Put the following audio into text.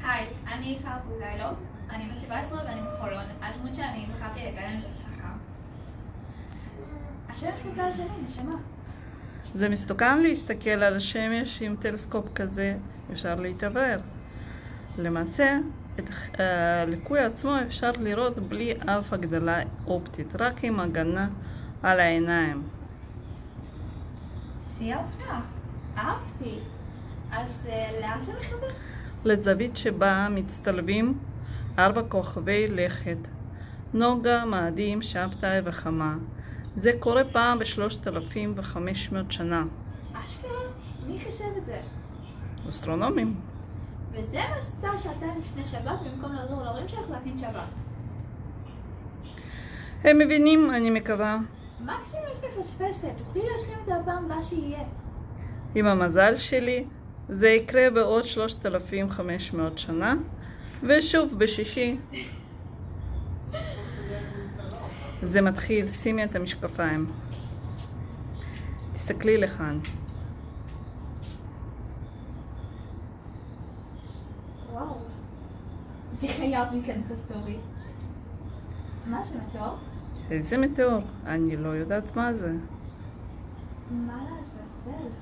היי, אני שרה פוזיילוב, אני בת 17 ואני מחולון. הדמות שאני בחרתי לקדם זאת שחר. השמש בצד השני, נשמה. זה מסתוכן להסתכל על השמש עם טלסקופ כזה, אפשר להתעבר. למעשה, את הליקוי עצמו אפשר לראות בלי אף הגדלה אופטית, רק עם הגנה על העיניים. סייפת? אהבתי. אז לאן זה מחבר? לזווית שבה מצטלבים 4 כוכבי לכת, נוגה, מאדים, שבתאי וחמה. זה קורה פעם ב-3,500 שנה. אשכרה? מי חשב את זה? אסטרונומים. וזה מה שעשה שעתיים לפני שבת במקום לעזור להורים שלך להכין שבת. הם מבינים, אני מקווה. מקסימום יש מפספסת, תוכלי להשלים את זה בפעם הבאה שיהיה. עם המזל שלי, זה יקרה בעוד 3,500 שנה, ושוב בשישי. זה מתחיל, שימי את המשקפיים. תסתכלי לכאן. וואו, זה חייב להיכנס לסטורי. מה זה מטאור? איזה מטאור? אני לא יודעת מה זה. מה לעזאזל?